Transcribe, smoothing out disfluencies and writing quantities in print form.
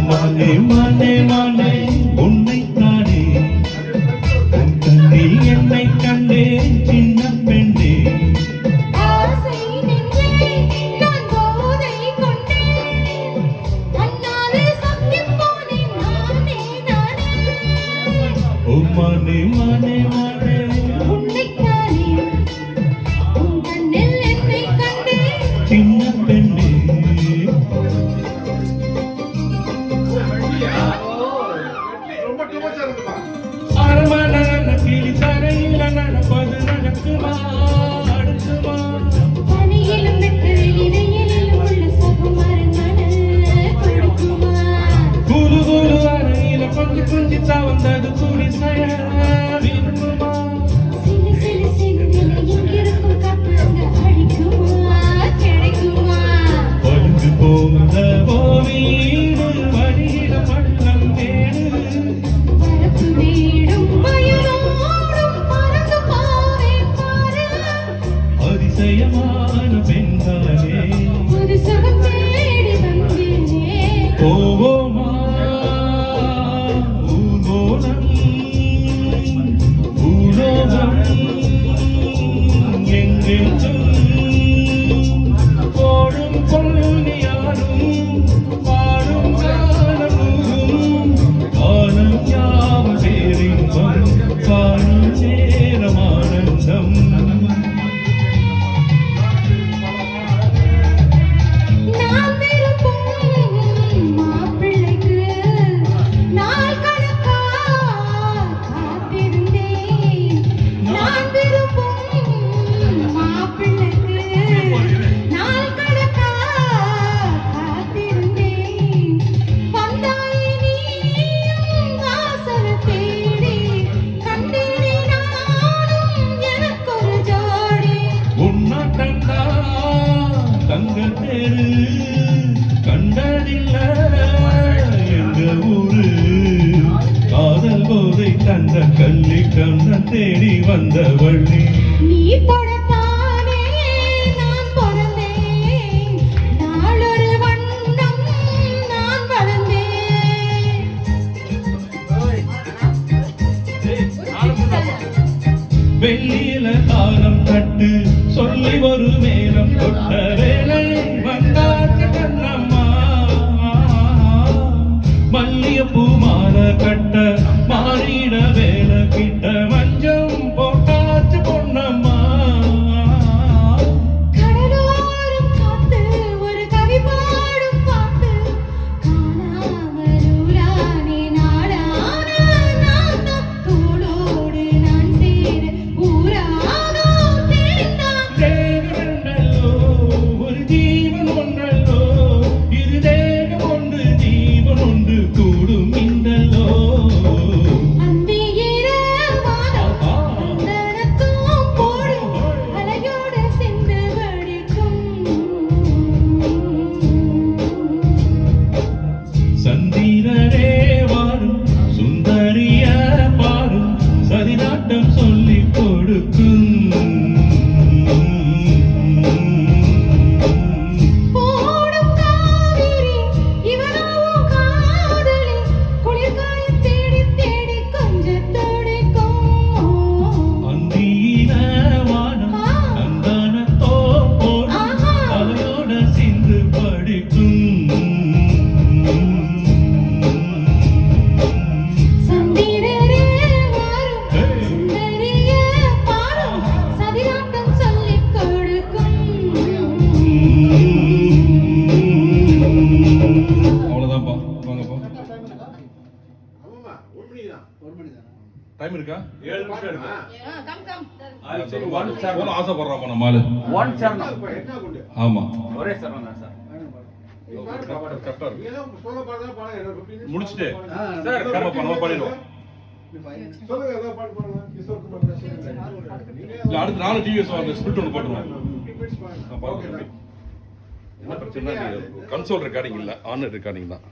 மானே மானே மானே உன்னைத்தானே உன் கண்ணில் என்னை கண்டே சின்ன பெண்ணே ஆசை நெஞ்சே நான் போதை கொண்டேன் அண்ணாலே சத்தியம் போனேன் நானே நானே ஓ மானே மானே மானே உன்னைத்தானே உன் கண்ணில் என்னை கண்டே சின்ன பெண்ணே அரமணன கிளி தரையில நடப்பது நடக்குமா அடுக்குமா பனியிலும் வெற்றிலையிலும் உள்ள சுகமரங்கன கொடுக்குமா குரு குரு அறையில கொஞ்சி கொஞ்சி தவந்தது துணி சய விரும்புமா சிலு சிலு சிலுவில எங்கிருக்கும் கப்பங்க அழிக்குமா கிடைக்குமா பழுது போந்த வீடு வழியில பள்ளம் தேடு பரப்பு வீடும் பயிரோடும் பறந்து பாவே பாரு அதிசயமான பெண்களே ஒரு சுகம் தேடி வந்தேனே போவோமா ஊர்கோலம் பூலோகம் எங்கெங்கும் போடும் பொன்னியாரும் பாடும் காலமும் காலம் யாவும் பேரின்பம் காணும் நேரமானந்தம் நான் விரும்பும் மாப்பிள்ளைக்கு நாள் கணக்கா காத்திருந்தேன் நான் விரும்பும் மாப்பிள்ளைக்கு நாள் கணக்கா காத்திருந்தேன் வந்தாயே நீயும் வாசல் தேடி கண்டேனே நானும் எனக்கொரு ஜோடி உன்னாட்டந்தா தங்க தேரு கண்டதில்ல எங்க ஊரு காதல் போதை தந்த கள்ளி கண்ணன் தேடி வந்த வள்ளி நீ பொறத்தானே நான் பொறந்தேன் நாளொரு வண்ணம் நான் வளர்ந்தேன் வெள்ளியில காலம் கட்டு சொல்லி ஒரு மேலம் கொட்ட வேலை வந்தாச்சு கண்ணம்மா மல்லிகைப்பூ மாலை கட்ட மாறிட வேலை கிட்ட மஞ்சம் போட்டாச்சு பொன்னம்மா கடலோரம் காத்து ஒரு கவி பாடும் பாட்டு காணாமலூரானே நாடான நான் தோளோடு நான் சேர ஊரானோ தெரிந்தான் தேகமண்டலோ ஒரு ஜீவன் ஒன்றல்லோ இரு தேகம் ஒன்று ஜீவன் ஒன்று கூடும் இந்தல்லோ அந்தியிரவானம் தந்தனக்கும் போடும் அலையோட சென்று வடிக்கும் சந்திரரே வாரும் சுந்தரிய பாரும் சரிநாட்டம் சொல்லிக் கொடுக்கும் போடும் காவிரி இவனோ காதலி குளிர்காயம் தேடி தேடி கொஞ்சம் துடிக்கும் அந்தியில வானம் அந்தானத்தோ போடும் அலையோட சிந்து படிக்கும் சந்திரரே வாரும் சுந்தரிய பாரும் சதிராட்டம் சொல்லிக் கொடுக்கும் அவ்வளவுதான்ப்பா வாங்கப்பா டைம் இருக்கா? கம் கம் போல ஆசைப்படுறாப்பா நம்ம ஆளு. ஒன் சரணம் ஆமா ஒரே சரணம் தான் சார். கரெக்டா இருக்கு. முடிச்சுட்டு சார் நம்ம நம்ம பண்ணிடுவோம். இல்ல, அடுத்து நானும் டிவிஎஸ் அந்த ஸ்பிரிட் ஒன்று போட்டுருவேன். என்ன பிரச்சனை? கன்சோல் ரெக்கார்டிங் இல்ல, ஆன் ரெக்கார்டிங் தான்.